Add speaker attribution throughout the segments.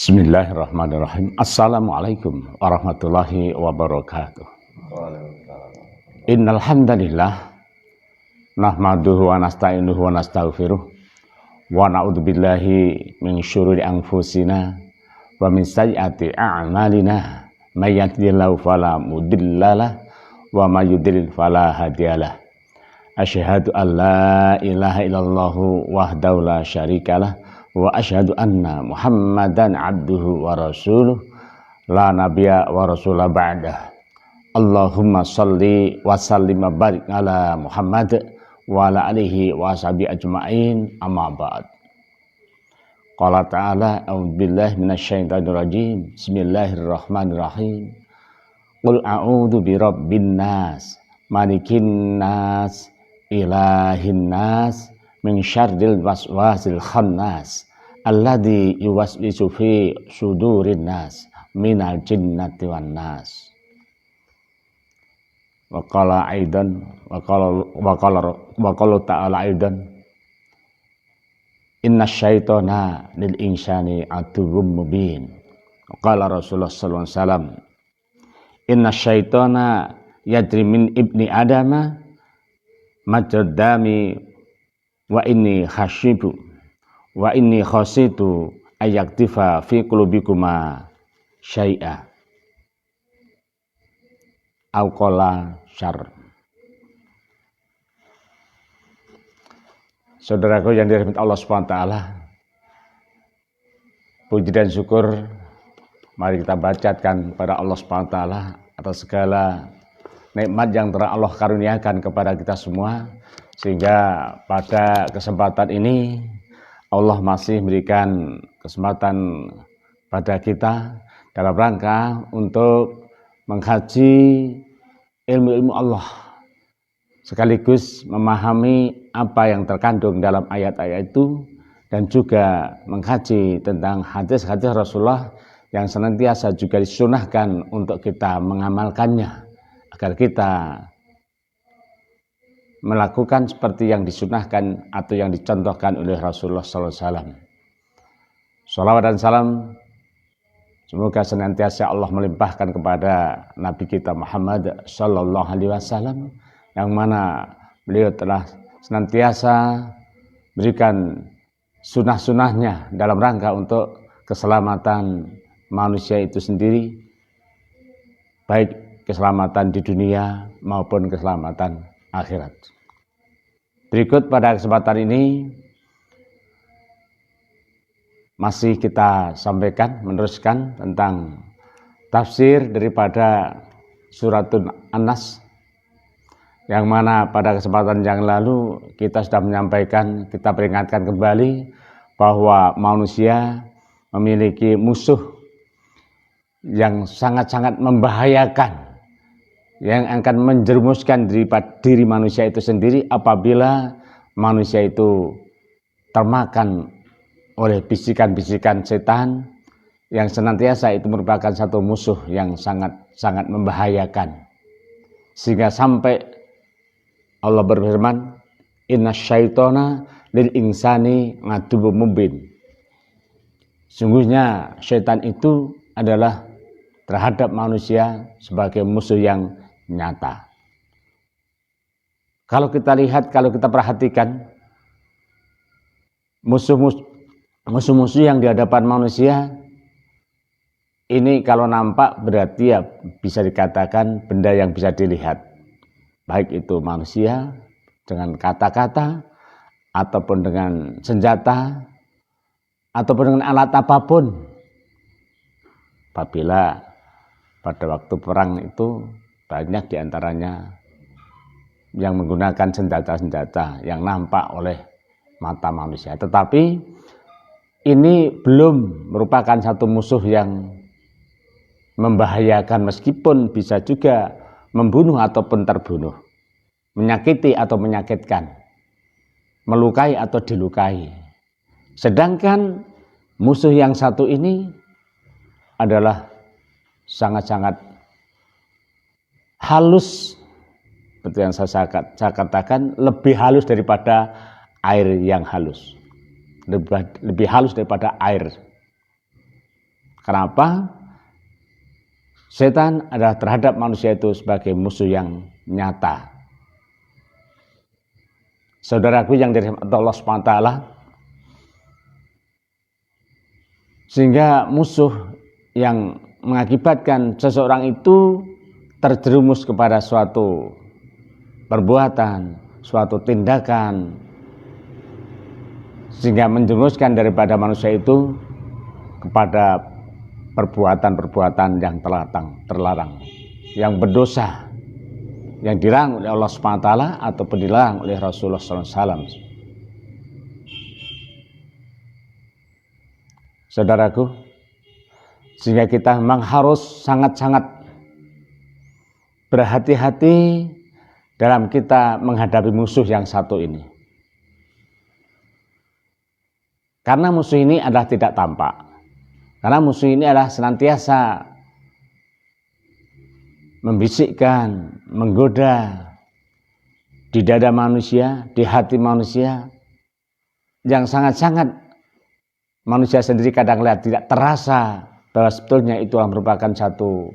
Speaker 1: Bismillahirrahmanirrahim. Assalamualaikum warahmatullahi wabarakatuh. Innal hamdalillah nahmaduhu wa nasta'inuhu wa nastaghfiruh wa na'udzu billahi min syururi anfusina wa min sayyiati a'malina may yahdihillahu fala mudhillalah wa may yudhlil fala hadiyalah. Asyhadu an la ilaha illallah wahdahu la syarikalah wa asyhadu anna Muhammadan abduhu wa rasuluh la nabiyya wa rasula ba'dah. Allahumma shalli wa sallim wa barik ala Muhammad wa ala alihi wa ashabihi ajma'in, amma ba'd. Qala ta'ala a'udzubillahi minasyaitonir rajim. Bismillahirrahmanirrahim. Qul a'udzu birabbin nas malikin nas ilahin nas min syarril waswasil khannas alladzi yuwaswisu fi sudurin nas minal jinnati wan nas. Wa qala aidan wa qala ta'ala aidan inna syaitana lil insani aduwwum mubin. Wa qala Rasulullah sallallahu alaihi wasallam inna syaitana yajri min ibni adama majradami wa inni khasyitu wa inni khasitu ayaktifa fi qulubikuma syai'a au qala syarr. Saudaraku yang dirahmati Allah Subhanahu wa taala, puji dan syukur mari kita bacatkan kepada Allah Subhanahu wa taala atas segala nikmat yang telah Allah karuniakan kepada kita semua, sehingga pada kesempatan ini Allah masih memberikan kesempatan pada kita dalam rangka untuk mengkaji ilmu-ilmu Allah, sekaligus memahami apa yang terkandung dalam ayat-ayat itu, dan juga mengkaji tentang hadis-hadis Rasulullah yang senantiasa juga disunahkan untuk kita mengamalkannya, agar kita melakukan seperti yang disunahkan atau yang dicontohkan oleh Rasulullah SAW. Shalawat dan salam semoga senantiasa Allah melimpahkan kepada Nabi kita Muhammad Sallallahu Alaihi Wasallam, yang mana beliau telah senantiasa berikan sunnah-sunnahnya dalam rangka untuk keselamatan manusia itu sendiri, baik keselamatan di dunia maupun keselamatan akhirat. Berikut pada kesempatan ini masih kita sampaikan, meneruskan tentang tafsir daripada Suratul An-Nas, yang mana pada kesempatan yang lalu kita sudah menyampaikan, kita peringatkan kembali bahwa manusia memiliki musuh yang sangat-sangat membahayakan, yang akan menjerumuskan diri manusia itu sendiri apabila manusia itu termakan oleh bisikan-bisikan setan, yang senantiasa itu merupakan satu musuh yang sangat-sangat membahayakan, sehingga sampai Allah berfirman inna syaitana lil insani aduwwum mubin. Sungguhnya syaitan itu adalah terhadap manusia sebagai musuh yang nyata. Kalau kita lihat, kalau kita perhatikan, musuh-musuh yang di hadapan manusia ini kalau nampak berarti ya bisa dikatakan benda yang bisa dilihat, baik itu manusia dengan kata-kata ataupun dengan senjata ataupun dengan alat apapun. Apabila pada waktu perang itu banyak diantaranya yang menggunakan senjata-senjata yang nampak oleh mata manusia, tetapi ini belum merupakan satu musuh yang membahayakan, meskipun bisa juga membunuh ataupun terbunuh, menyakiti atau menyakitkan, melukai atau dilukai. Sedangkan musuh yang satu ini adalah sangat-sangat halus, seperti yang saya katakan, lebih halus daripada air yang halus, lebih halus daripada air. Kenapa? Setan adalah terhadap manusia itu sebagai musuh yang nyata. Saudaraku yang dirahmati Allah SWT, sehingga musuh yang mengakibatkan seseorang itu terjerumus kepada suatu perbuatan, suatu tindakan, sehingga menjerumuskan daripada manusia itu kepada perbuatan-perbuatan yang terlarang, yang berdosa, yang dilarang oleh Allah SWT ataupun dilarang oleh Rasulullah SAW. Saudaraku, sehingga kita memang harus sangat-sangat berhati-hati dalam kita menghadapi musuh yang satu ini. Karena musuh ini adalah tidak tampak. Karena musuh ini adalah senantiasa membisikkan, menggoda di dada manusia, di hati manusia, yang sangat-sangat manusia sendiri kadang lihat tidak terasa bahwa sebetulnya itu merupakan satu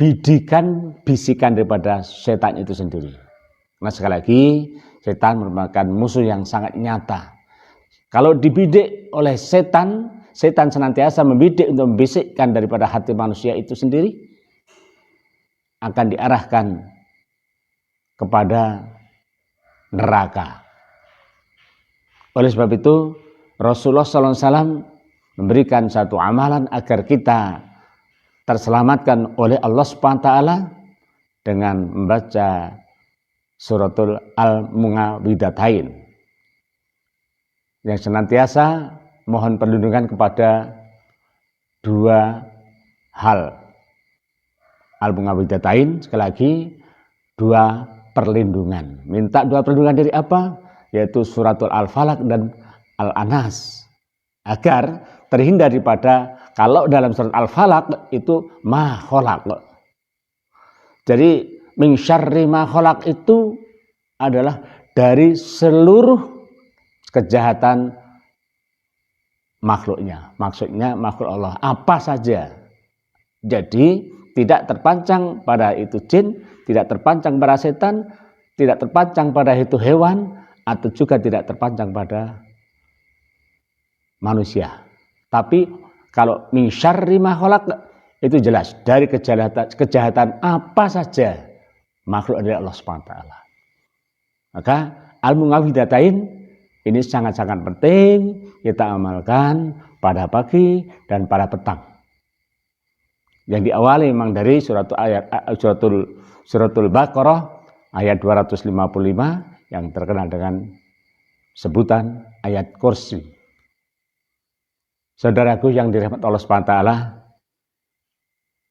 Speaker 1: bidikan, bisikan daripada setan itu sendiri. Nah, sekali lagi, setan merupakan musuh yang sangat nyata. Kalau dibidik oleh setan, setan senantiasa membidik untuk membisikkan daripada hati manusia itu sendiri, akan diarahkan kepada neraka. Oleh sebab itu, Rasulullah SAW memberikan satu amalan agar kita terselamatkan oleh Allah SWT dengan membaca suratul Al-Mu'awwidhatain, yang senantiasa mohon perlindungan kepada dua hal. Al-Mu'awwidhatain, sekali lagi, dua perlindungan. Minta dua perlindungan dari apa? Yaitu suratul Al-Falaq dan Al-Anas, agar terhindar daripada, kalau dalam surat Al-Falaq itu ma kholaq. Jadi min syarri ma kholaq itu adalah dari seluruh kejahatan makhluknya. Maksudnya makhluk Allah apa saja. Jadi tidak terpancang pada itu jin, tidak terpancang pada setan, tidak terpancang pada itu hewan, atau juga tidak terpancang pada manusia. Tapi kalau min syarri ma kholaq itu jelas dari kejahatan apa saja makhluk dari Allah SWT. Maka Al-Mu'awwidhatain ini sangat-sangat penting kita amalkan pada pagi dan pada petang. Yang diawali memang dari suratul Baqarah ayat 255 yang terkenal dengan sebutan ayat kursi. Saudaraku yang dirahmati Allah SWT,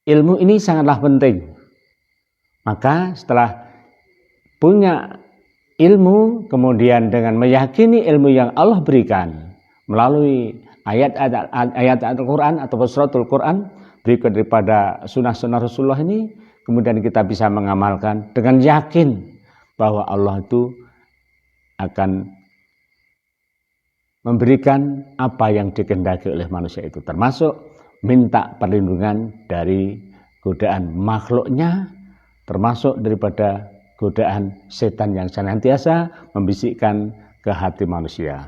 Speaker 1: ilmu ini sangatlah penting. Maka setelah punya ilmu, kemudian dengan meyakini ilmu yang Allah berikan melalui ayat-ayat Al-Quran atau suratul Quran, berikut daripada sunnah-sunnah Rasulullah ini, kemudian kita bisa mengamalkan dengan yakin bahwa Allah itu akan memberikan apa yang dikehendaki oleh manusia itu, termasuk minta perlindungan dari godaan makhluknya, termasuk daripada godaan setan yang senantiasa membisikkan ke hati manusia.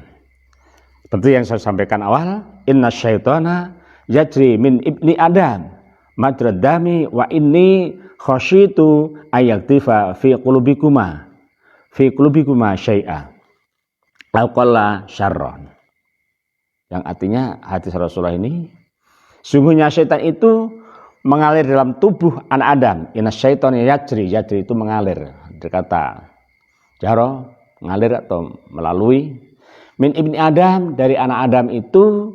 Speaker 1: Seperti yang saya sampaikan awal, inna syaitana yajri min ibni adam madrad dami wa inni khasyitu ayaktifa fi qulubikuma syai'a alqalla syarron, yang artinya hadis Rasulullah ini, sungguhnya syaitan itu mengalir dalam tubuh anak Adam. Inna syaitana yajri itu mengalir, berkata jaro, mengalir atau melalui, min ibni Adam, dari anak Adam itu,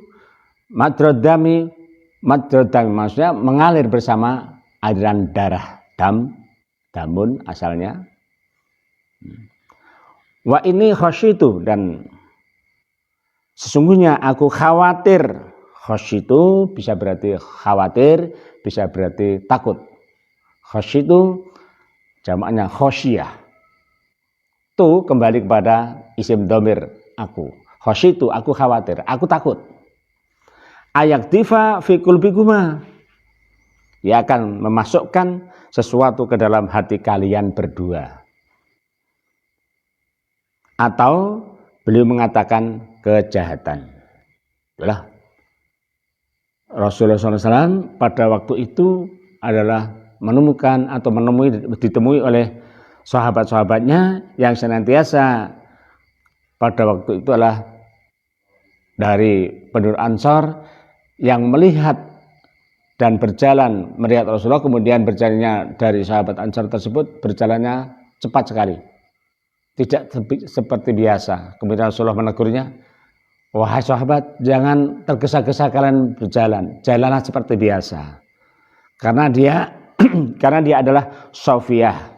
Speaker 1: madrodami maksudnya mengalir bersama aliran darah, damun asalnya. Wa ini khasyitu, dan sesungguhnya aku khawatir. Khasyitu bisa berarti khawatir, bisa berarti takut. Khasyitu jamaknya khosyiyah. Tu kembali kepada isim dhamir aku. Khasyitu, aku khawatir, aku takut. ayaktifa fi qulbikuma, dia akan memasukkan sesuatu ke dalam hati kalian berdua. Atau beliau mengatakan kejahatan. Itulah Rasulullah SAW pada waktu itu adalah menemukan atau ditemui oleh sahabat-sahabatnya yang senantiasa pada waktu itu adalah dari penduduk Ansor yang melihat dan berjalan melihat Rasulullah, kemudian berjalannya dari sahabat Ansor tersebut berjalannya cepat sekali, tidak seperti biasa. Kemudian Rasulullah menegurnya, wahai sahabat, jangan tergesa-gesa kalian berjalan, jalanlah seperti biasa. Karena dia adalah Sofiyah.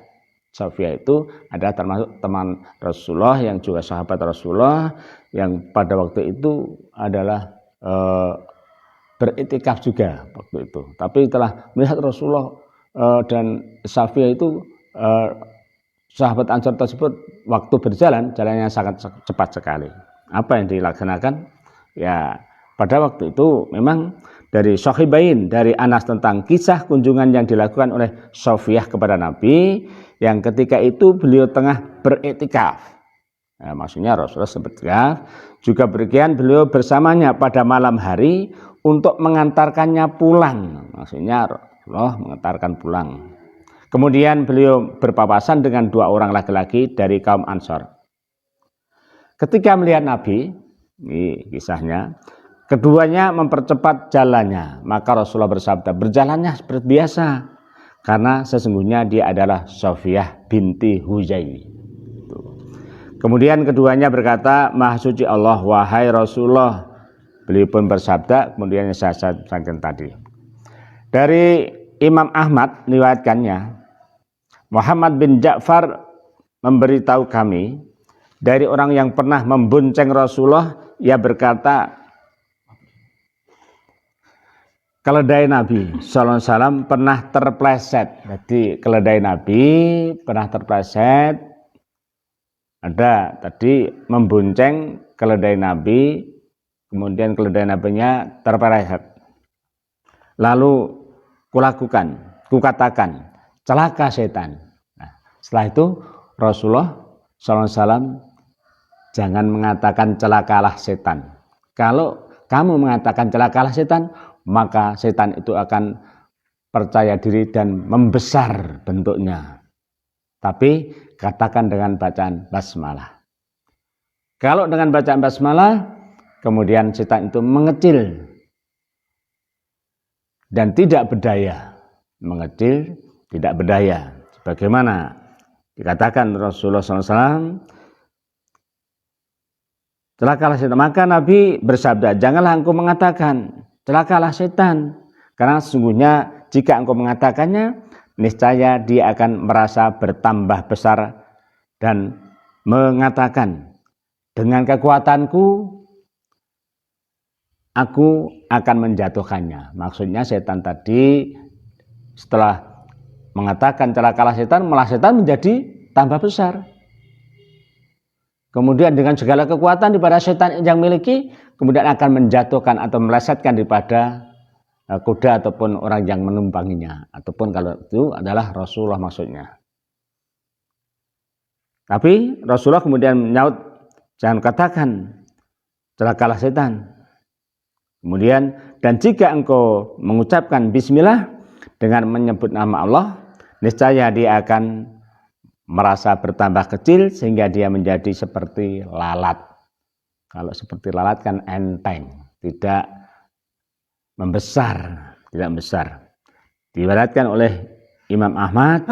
Speaker 1: Sofiyah itu adalah termasuk teman Rasulullah yang juga sahabat Rasulullah yang pada waktu itu adalah beriktikaf juga waktu itu. Tapi telah melihat Rasulullah dan Sofiyah itu sahabat Ansor tersebut waktu berjalan, jalannya sangat cepat sekali. Apa yang dilaksanakan? Ya, pada waktu itu memang dari Sahibain, dari Anas tentang kisah kunjungan yang dilakukan oleh Sofiyah kepada Nabi, yang ketika itu beliau tengah beriktikaf. Nah, maksudnya Rasulullah beriktikaf, juga berikian beliau bersamanya pada malam hari untuk mengantarkannya pulang. Maksudnya Rasulullah mengantarkan pulang. Kemudian beliau berpapasan dengan dua orang laki-laki dari kaum Ansor. Ketika melihat Nabi, ini kisahnya, keduanya mempercepat jalannya. Maka Rasulullah bersabda, berjalannya seperti biasa, karena sesungguhnya dia adalah Sofiyah binti Huyai. Kemudian keduanya berkata, Maha suci Allah, wahai Rasulullah. Beliau pun bersabda, kemudian saya sampaikan tadi. Dari Imam Ahmad riwayatkannya, Muhammad bin Ja'far memberitahu kami dari orang yang pernah membonceng Rasulullah, ia berkata, keledai Nabi sallallahu alaihi wasallam pernah terpleset. Jadi keledai Nabi pernah terpleset. Ada tadi membonceng keledai Nabi, kemudian keledai Nabinya terpleset. Lalu kukatakan, celaka setan. Nah, setelah itu Rasulullah sallallahu alaihi wasallam jangan mengatakan celakalah setan. Kalau kamu mengatakan celakalah setan, maka setan itu akan percaya diri dan membesar bentuknya. Tapi katakan dengan bacaan basmalah. Kalau dengan bacaan basmalah, kemudian setan itu mengecil dan tidak berdaya. Mengecil, tidak berdaya. Bagaimana dikatakan Rasulullah SAW, celakalah setan. Maka Nabi bersabda, janganlah engkau mengatakan celakalah setan, karena sesungguhnya jika engkau mengatakannya, niscaya dia akan merasa bertambah besar dan mengatakan, dengan kekuatanku aku akan menjatuhkannya. Maksudnya setan tadi setelah mengatakan celakalah setan, malah setan menjadi tambah besar. Kemudian dengan segala kekuatan daripada setan yang miliki, kemudian akan menjatuhkan atau melesetkan daripada kuda ataupun orang yang menumpanginya, ataupun kalau itu adalah Rasulullah maksudnya. Tapi Rasulullah kemudian menyaut, jangan katakan celakalah setan. Kemudian, dan jika engkau mengucapkan bismillah dengan menyebut nama Allah, niscaya dia akan merasa bertambah kecil sehingga dia menjadi seperti lalat. Kalau seperti lalat kan enteng, tidak membesar, tidak besar. Diriwayatkan oleh Imam Ahmad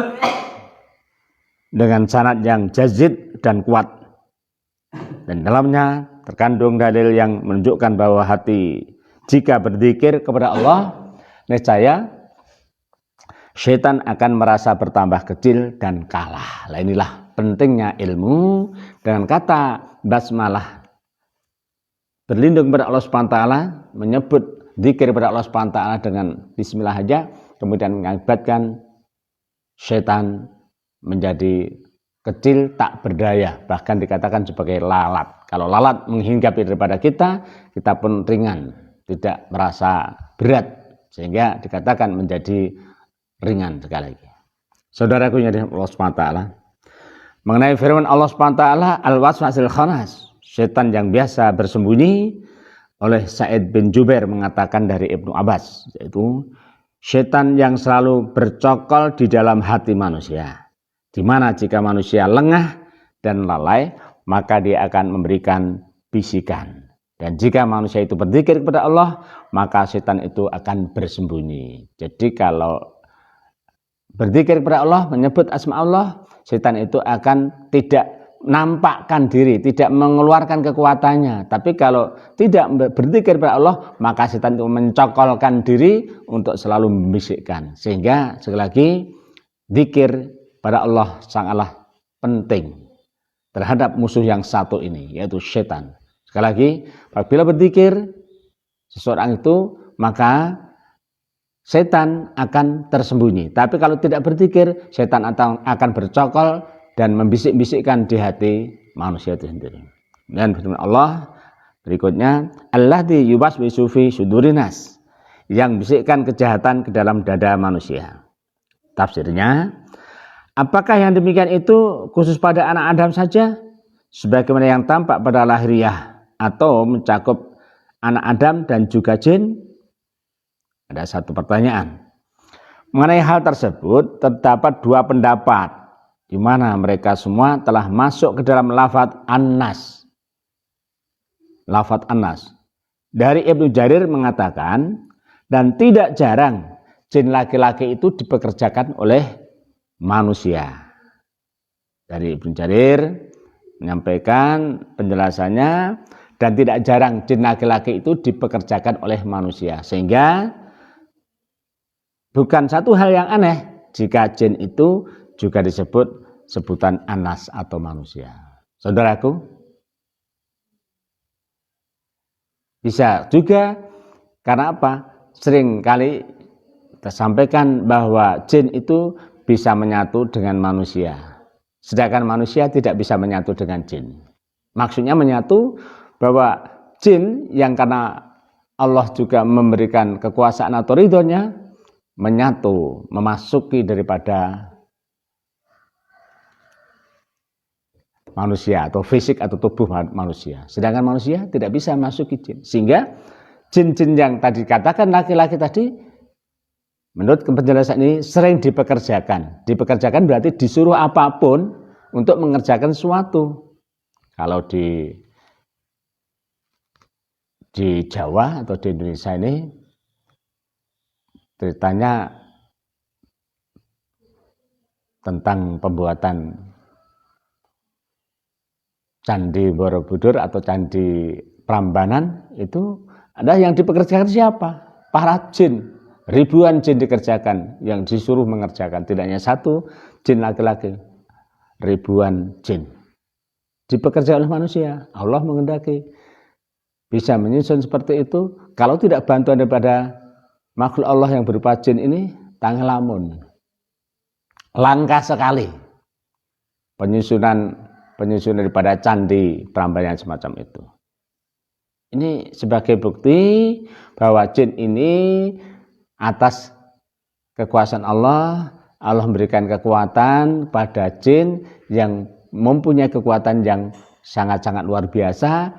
Speaker 1: dengan sanad yang jazid dan kuat. Dan dalamnya terkandung dalil yang menunjukkan bahwa hati jika berzikir kepada Allah, niscaya syaitan akan merasa bertambah kecil dan kalah. Nah, inilah pentingnya ilmu dengan kata basmalah. Berlindung kepada Allah Subhanahu wa taala, menyebut zikir kepada Allah Subhanahu wa taala dengan bismillah saja, kemudian mengakibatkan syaitan menjadi kecil tak berdaya, bahkan dikatakan sebagai lalat. Kalau lalat menghinggapi daripada kita, kita pun ringan. tidak merasa berat, sehingga dikatakan menjadi ringan sekali lagi. Saudaraku yang dirahmati Allah SWT, mengenai firman Allah SWT, al-waswasil khannas, setan yang biasa bersembunyi, oleh Sa'id bin Jubair mengatakan dari Ibnu Abbas, yaitu setan yang selalu bercokol di dalam hati manusia, di mana jika manusia lengah dan lalai, maka dia akan memberikan bisikan. Dan jika manusia itu berzikir kepada Allah, maka setan itu akan bersembunyi. Jadi kalau berzikir kepada Allah, menyebut asma Allah, setan itu akan tidak nampakkan diri, tidak mengeluarkan kekuatannya. Tapi kalau tidak berzikir kepada Allah, maka setan itu mencokolkan diri untuk selalu membisikkan. Sehingga sekali lagi, zikir pada Allah sangatlah penting terhadap musuh yang satu ini, yaitu setan. Sekali lagi, apabila berzikir seseorang itu, maka setan akan tersembunyi. Tapi kalau tidak berzikir, setan akan bercokol dan membisik-bisikkan di hati manusia itu sendiri. Dan firman Allah berikutnya, alladzi yuwaswisu fi sudurinas, yang bisikkan kejahatan ke dalam dada manusia. Tafsirnya, apakah yang demikian itu khusus pada anak Adam saja, sebagaimana yang tampak pada lahiriah, atau mencakup anak Adam dan juga jin? Ada satu pertanyaan. Mengenai hal tersebut terdapat dua pendapat, di mana mereka semua telah masuk ke dalam lafadz an-nas. Lafadz an-nas dari Ibnu Jarir mengatakan, dan tidak jarang jin laki-laki itu dipekerjakan oleh manusia. Dari Ibnu Jarir menyampaikan penjelasannya, dan tidak jarang jin laki-laki itu dipekerjakan oleh manusia, sehingga bukan satu hal yang aneh jika jin itu juga disebut sebutan anas atau manusia. Saudaraku, bisa juga karena apa? Sering kali kita sampaikan bahwa jin itu bisa menyatu dengan manusia, sedangkan manusia tidak bisa menyatu dengan jin. Maksudnya menyatu bahwa jin yang karena Allah juga memberikan kekuasaan atau ridhonya, menyatu, memasuki daripada manusia atau fisik atau tubuh manusia. Sedangkan manusia tidak bisa masuki jin. Sehingga jin-jin yang tadi katakan laki-laki tadi, menurut penjelasan ini sering dipekerjakan. Dipekerjakan berarti disuruh apapun untuk mengerjakan sesuatu. Kalau di Jawa atau di Indonesia ini ceritanya tentang pembuatan Candi Borobudur atau Candi Prambanan, itu ada yang dipekerjakan siapa? Para jin. Ribuan jin dikerjakan, yang disuruh mengerjakan. Tidak hanya satu jin laki-laki, ribuan jin dipekerjakan oleh manusia. Allah mengendaki bisa menyusun seperti itu. Kalau tidak bantuan daripada makhluk Allah yang berupa jin ini, tanglamun. Langka sekali penyusunan daripada candi Prambanan semacam itu. Ini sebagai bukti bahwa jin ini atas kekuasaan Allah, Allah memberikan kekuatan pada jin yang mempunyai kekuatan yang sangat-sangat luar biasa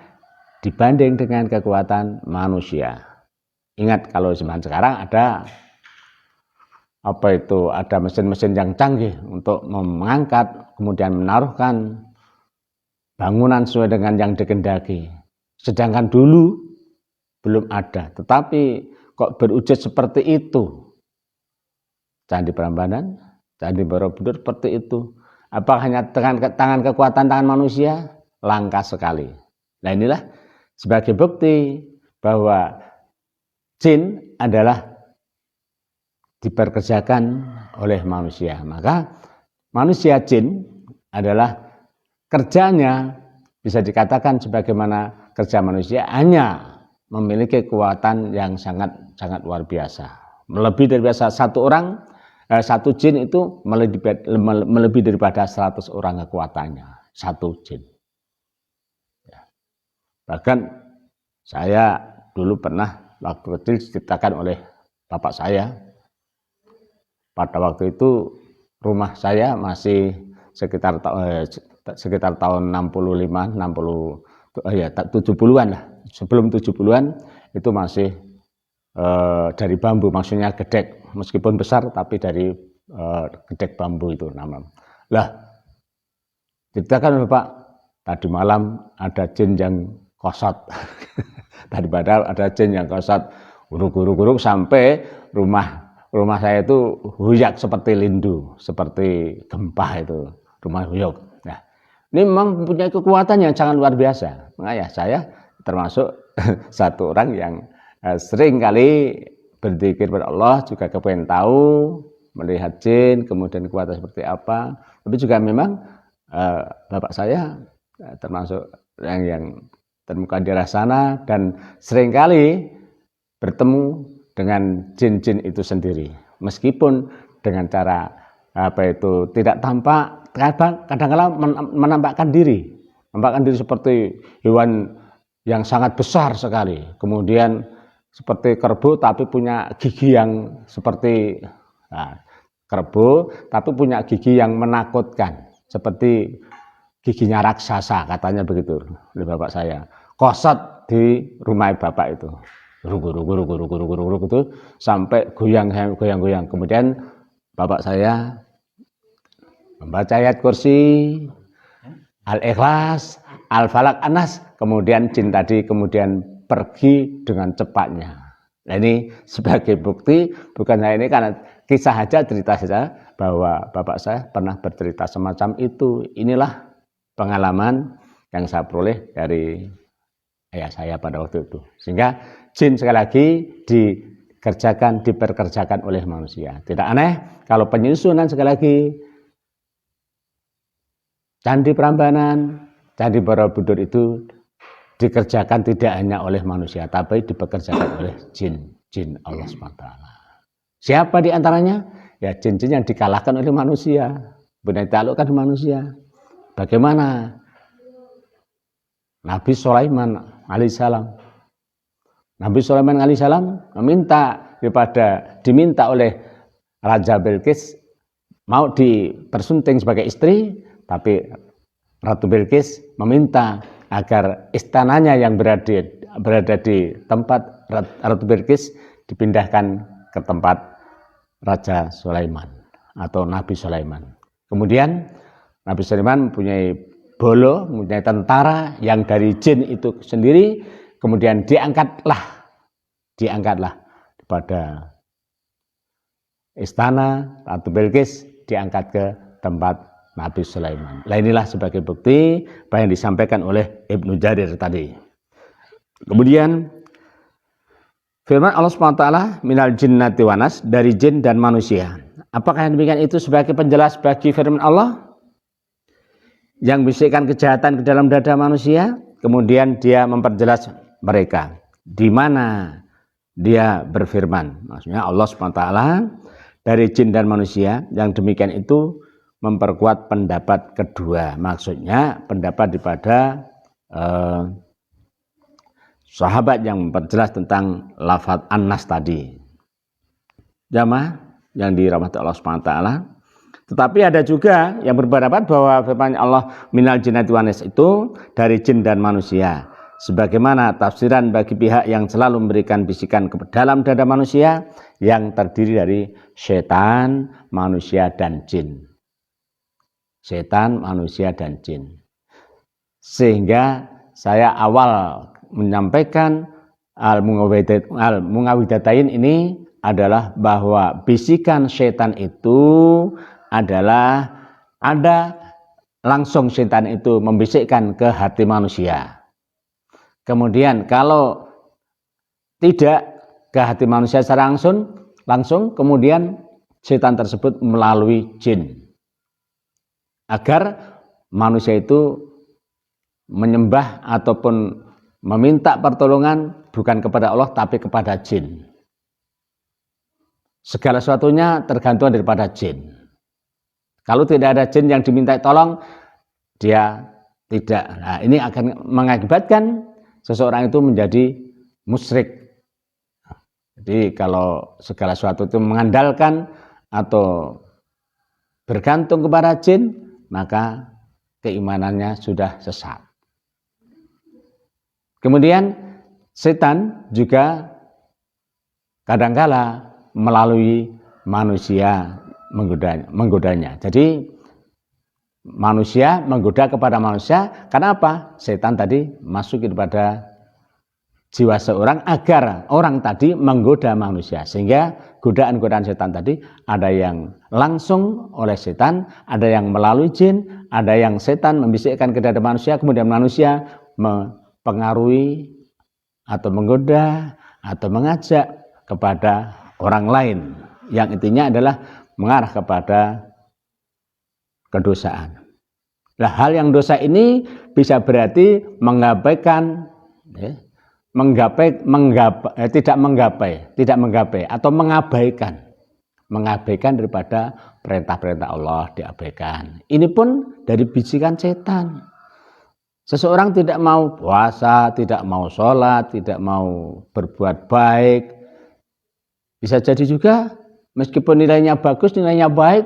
Speaker 1: dibanding dengan kekuatan manusia. Ingat, kalau zaman sekarang ada ada mesin-mesin yang canggih untuk mengangkat kemudian menaruhkan bangunan sesuai dengan yang dikehendaki. Sedangkan dulu belum ada. Tetapi kok berwujud seperti itu? Candi Prambanan, Candi Borobudur seperti itu. Apa hanya dengan tangan kekuatan tangan manusia? Langka sekali. Nah, inilah sebagai bukti bahwa jin adalah dipekerjakan oleh manusia. Maka manusia jin adalah kerjanya bisa dikatakan sebagaimana kerja manusia, hanya memiliki kekuatan yang sangat luar biasa. Melebihi dari biasa satu jin itu melebihi daripada 100 orang kekuatannya, satu jin. Bahkan saya dulu pernah waktu kecil diciptakan oleh bapak saya. Pada waktu itu rumah saya masih sekitar tahun 65, 70-an lah. Sebelum 70-an itu masih dari bambu, maksudnya gedek, meskipun besar tapi dari gedek bambu itu nama. Lah, ceritakan Bapak, tadi malam ada jin yang kosot. Tadi padahal ada jin yang kosot, guruk sampai rumah saya itu huyak seperti lindu, seperti gempa itu, rumah huyuk. Nah, ini memang mempunyai kekuatan yang sangat luar biasa. Makanya saya termasuk satu orang yang sering kali berzikir kepada Allah, juga kepengen tahu, melihat jin, kemudian kekuatan seperti apa. Tapi juga memang bapak saya termasuk yang termuka di arah sana dan sering kali bertemu dengan jin-jin itu sendiri. Meskipun dengan cara tidak tampak, kadang-kadang menampakkan diri seperti hewan yang sangat besar sekali. Kemudian seperti kerbau tapi punya gigi yang seperti kerbau tapi punya gigi yang menakutkan, seperti giginya raksasa, katanya begitu oleh bapak saya. Kosot di rumah bapak itu, guru itu sampai goyang. Kemudian bapak saya membaca ayat kursi, Al-Ikhlas, Al-Falaq, An-Nas, kemudian jin tadi kemudian pergi dengan cepatnya. Nah, ini sebagai bukti, bukan hanya ini karena kisah saja, cerita saja, bahwa bapak saya pernah bercerita semacam itu. Inilah pengalaman yang saya peroleh dari ayah saya pada waktu itu. Sehingga jin sekali lagi diperkerjakan oleh manusia. Tidak aneh kalau penyusunan sekali lagi Candi Prambanan, Candi Borobudur itu dikerjakan tidak hanya oleh manusia, tapi dipekerjakan oleh jin Allah SWT. Siapa di antaranya? Ya jin-jin yang dikalahkan oleh manusia, benar ditaklukkan manusia. Bagaimana? Nabi Sulaiman alaihissalam. Nabi Sulaiman alaihissalam diminta oleh Raja Bilqis mau dipersunting sebagai istri, tapi Ratu Bilqis meminta agar istananya yang berada di tempat Ratu Bilqis dipindahkan ke tempat Raja Sulaiman atau Nabi Sulaiman. Kemudian Nabi Sulaiman mempunyai mempunyai tentara yang dari jin itu sendiri, kemudian diangkatlah pada istana Ratu Bilqis, diangkat ke tempat Nabi Sulaiman. Nah, inilah sebagai bukti apa yang disampaikan oleh Ibnu Jarir tadi. Kemudian firman Allah SWT, minal jinnati wanas, dari jin dan manusia. Apakah yang demikian itu sebagai penjelas bagi firman Allah yang bisikkan kejahatan ke dalam dada manusia? Kemudian dia memperjelas mereka di mana dia berfirman. Maksudnya Allah SWT dari jin dan manusia, yang demikian itu memperkuat pendapat kedua. Maksudnya pendapat daripada sahabat yang memperjelas tentang lafaz An-Nas tadi. Jamaah yang dirahmati Allah SWT. Tetapi ada juga yang berpendapat bahwa firman Allah minal jinnati wanas itu dari jin dan manusia. Sebagaimana tafsiran bagi pihak yang selalu memberikan bisikan ke dalam dada manusia yang terdiri dari setan, manusia, dan jin. Setan, manusia, dan jin. Sehingga saya awal menyampaikan al-mungawidatain ini adalah bahwa bisikan setan itu adalah ada langsung setan itu membisikkan ke hati manusia. Kemudian kalau tidak ke hati manusia secara langsung kemudian setan tersebut melalui jin. Agar manusia itu menyembah ataupun meminta pertolongan bukan kepada Allah tapi kepada jin. Segala sesuatunya tergantung daripada jin. Kalau tidak ada jin yang diminta tolong, dia tidak. Nah, ini akan mengakibatkan seseorang itu menjadi musyrik. Jadi kalau segala sesuatu itu mengandalkan atau bergantung kepada jin, maka keimanannya sudah sesat. Kemudian setan juga kadangkala melalui manusia menggodanya. Jadi manusia menggoda kepada manusia, karena apa? Setan tadi masuk kepada jiwa seorang agar orang tadi menggoda manusia, sehingga godaan-godaan setan tadi ada yang langsung oleh setan, ada yang melalui jin, ada yang setan membisikkan ke dada manusia, kemudian manusia mempengaruhi atau menggoda atau mengajak kepada orang lain, yang intinya adalah mengarah kepada kedosaan. Nah, hal yang dosa ini bisa berarti mengabaikan, tidak menggapai atau mengabaikan daripada perintah-perintah Allah, diabaikan. Ini pun dari bisikan setan. Seseorang tidak mau puasa, tidak mau sholat, tidak mau berbuat baik, bisa jadi juga meskipun nilainya bagus, nilainya baik,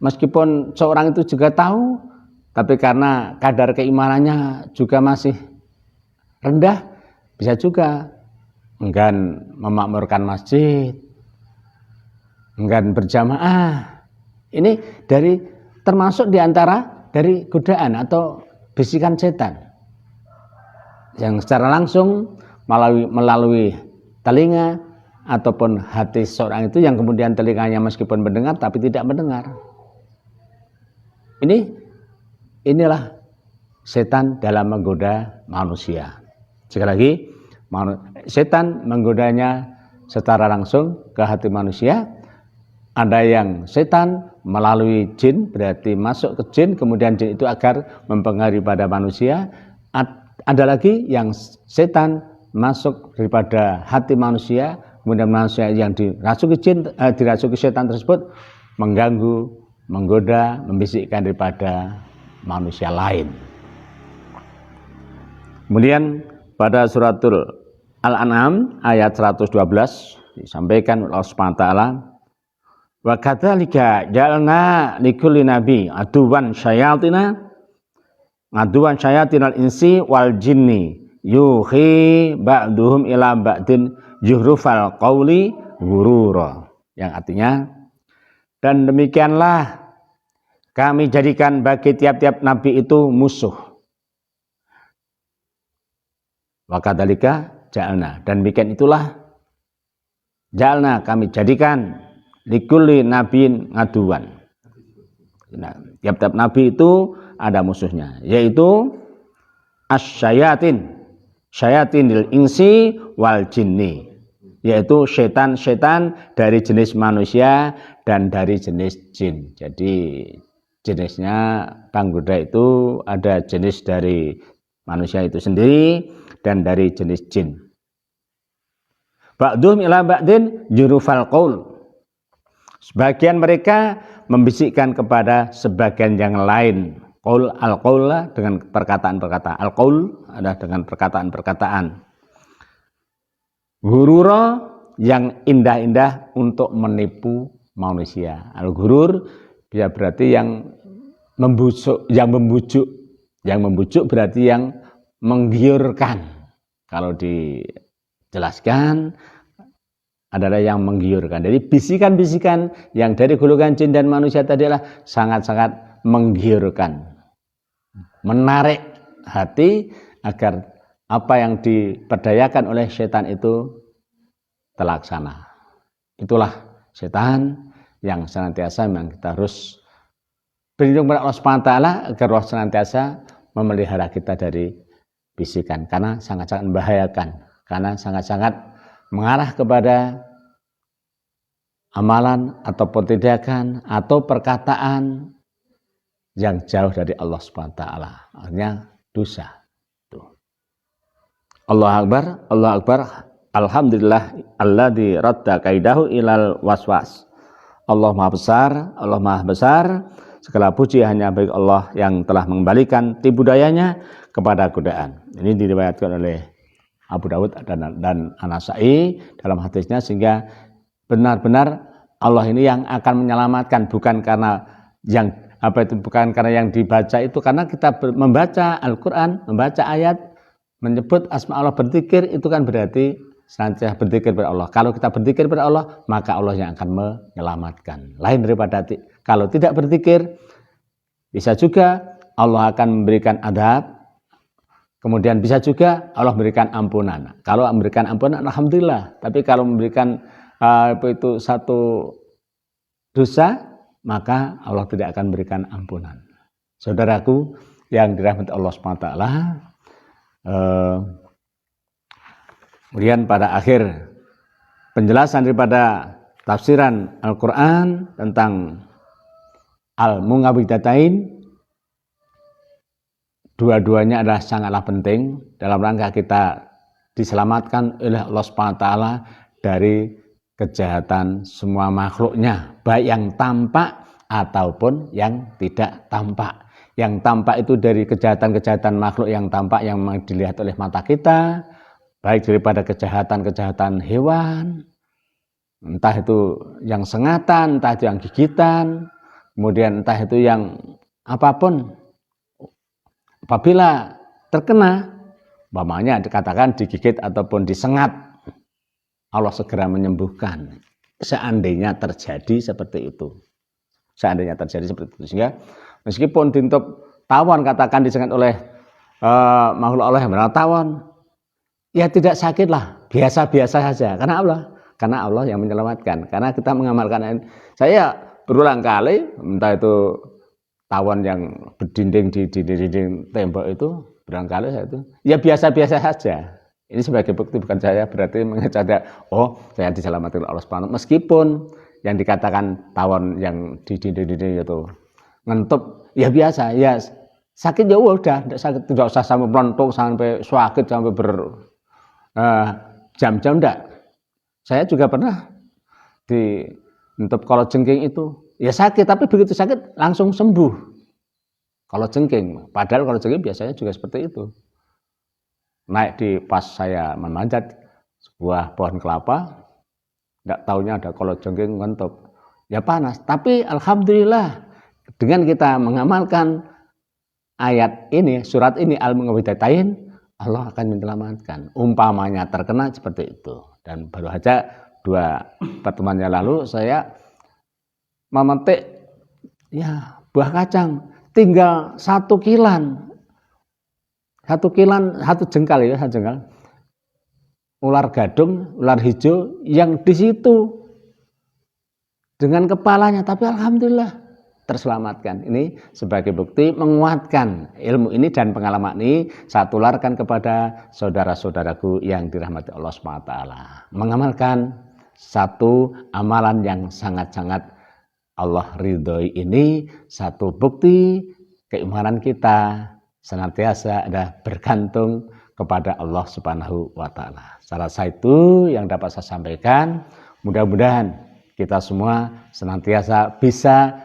Speaker 1: meskipun seorang itu juga tahu, tapi karena kadar keimanannya juga masih rendah, bisa juga enggan memakmurkan masjid, enggan berjamaah. Ini termasuk diantara dari godaan atau bisikan setan yang secara langsung melalui telinga ataupun hati seorang itu, yang kemudian telinganya meskipun mendengar tapi tidak mendengar. Inilah setan dalam menggoda manusia. Sekali lagi, setan menggodanya secara langsung ke hati manusia. Ada yang setan melalui jin, berarti masuk ke jin, kemudian jin itu agar mempengaruhi pada manusia. Ada lagi yang setan masuk daripada hati manusia, kemudian manusia yang dirasuki setan tersebut mengganggu, menggoda, membisikkan daripada manusia lain. Kemudian pada suratul Al-An'am ayat 112 disampaikan oleh Allah Subhanahu wa taala, wa kadzalika ja'alna likulli nabi aduwan syayatinal insi wal jinni yuhi ba'duhum ila ba'din juhrufal qawli ghurura, yang artinya, dan demikianlah kami jadikan bagi tiap-tiap nabi itu musuh. Wa kadzalika ja'alna, dan demikian itulah ja'alna kami jadikan likulli nabiin ngaduan. Nah, tiap-tiap nabi itu ada musuhnya, yaitu syayatinil insi wal jinni, yaitu setan-setan dari jenis manusia dan dari jenis jin. Jadi jenisnya penggoda itu ada jenis dari manusia itu sendiri dan dari jenis jin. Ba'dhum ila ba'din jurufal qaul, sebagian mereka membisikkan kepada sebagian yang lain. Qaul, al-qaul dengan perkataan-perkataan. Al-qaul adalah dengan perkataan-perkataan. Ghurura, yang indah-indah untuk menipu manusia. Al-ghurur bisa berarti yang membujuk, berarti yang menggiurkan. Kalau dijelaskan adalah yang menggiurkan. Jadi bisikan-bisikan yang dari golongan jin dan manusia tadi adalah sangat-sangat menggiurkan, menarik hati agar apa yang diperdayakan oleh setan itu terlaksana. Itulah setan yang senantiasa memang kita harus berlindung kepada Allah Subhanahu wa taala agar Allah senantiasa memelihara kita dari bisikan, karena sangat-sangat membahayakan, karena sangat-sangat mengarah kepada amalan ataupun tindakan atau perkataan yang jauh dari Allah Subhanahu wa taala, artinya dosa. Allahu Akbar, Allahu Akbar. Alhamdulillah alladzi radda kaidahu ilal waswas. Allah Maha Besar, Allah Maha Besar. Segala puji hanya bagi Allah yang telah mengembalikan tipu dayanya kepada godaan. Ini diriwayatkan oleh Abu Dawud dan An-Nasa'i dalam hadisnya, sehingga benar-benar Allah ini yang akan menyelamatkan, bukan karena yang dibaca itu, karena kita membaca Al-Quran, membaca ayat, menyebut asma Allah, berzikir, itu kan berarti senantiasa berzikir kepada Allah. Kalau kita berzikir kepada Allah, maka Allah yang akan menyelamatkan. Lain daripada kalau tidak berzikir, bisa juga Allah akan memberikan adab, kemudian bisa juga Allah memberikan ampunan. Kalau memberikan ampunan, alhamdulillah. Tapi kalau memberikan itu satu dosa, maka Allah tidak akan memberikan ampunan. Saudaraku yang dirahmati Allah SWT, kemudian pada akhir penjelasan daripada tafsiran Al-Quran tentang Al-Mu'awwidhatain, dua-duanya adalah sangatlah penting dalam rangka kita diselamatkan oleh Allah SWT dari kejahatan semua makhluknya, baik yang tampak ataupun yang tidak tampak. Yang tampak itu dari kejahatan-kejahatan makhluk yang tampak yang dilihat oleh mata kita, baik daripada kejahatan-kejahatan hewan, entah itu yang sengatan, entah itu yang gigitan, kemudian entah itu yang apapun. Apabila terkena, umpamanya dikatakan digigit ataupun disengat, Allah segera menyembuhkan. Seandainya terjadi seperti itu. Seandainya terjadi seperti itu. Sehingga meskipun ditutup tawon, katakan disengat oleh makhluk Allah yang bernama tawon, ya tidak sakit lah, biasa-biasa saja. Karena Allah yang menyelamatkan. Karena kita mengamalkan. Saya berulang kali, entah itu tawon yang berdinding di dinding tembok itu, berulang kali saya itu, ya biasa-biasa saja. Ini sebagai bukti, bukan saya berarti mengatakan, oh saya diselamatkan oleh Allah SWT. Meskipun yang dikatakan tawon yang di dinding itu ngentup, ya biasa, ya sakit ya udah, tidak usah sampai merontok, sampai sakit, sampai jam-jam, enggak. Saya juga pernah dientup kalajengking itu, ya sakit, tapi begitu sakit langsung sembuh. Kalajengking, padahal kalajengking biasanya juga seperti itu. Naik pas saya memanjat sebuah pohon kelapa, enggak taunya ada kalajengking ngentup. Ya panas, tapi alhamdulillah dengan kita mengamalkan ayat ini, surat ini Al-Mu'awwidhatain, Allah akan menyelamatkan. Umpamanya terkena seperti itu. Dan baru saja 2 pertemuan yang lalu saya memetik buah kacang, tinggal 1 kilan. 1 jengkal ya, 1 jengkal. Ular gadung, ular hijau yang di situ dengan kepalanya, tapi alhamdulillah terselamatkan. Ini sebagai bukti menguatkan ilmu ini dan pengalaman ini saya tularkan kepada saudara-saudaraku yang dirahmati Allah SWT. Mengamalkan satu amalan yang sangat-sangat Allah ridhoi ini, satu bukti keimanan kita senantiasa ada bergantung kepada Allah Subhanahu wa Ta'ala. Salah satu yang dapat saya sampaikan, mudah-mudahan kita semua senantiasa bisa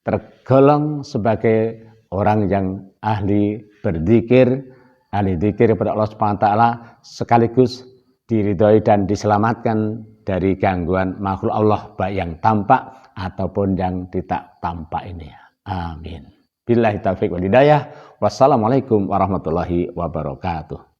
Speaker 1: tergolong sebagai orang yang ahli berzikir, ahli zikir kepada Allah Subhanahu wa Ta'ala, sekaligus diridhoi dan diselamatkan dari gangguan makhluk Allah, baik yang tampak ataupun yang tidak tampak ini. Amin. Billahi taufiq wal hidayah. Wassalamualaikum warahmatullahi wabarakatuh.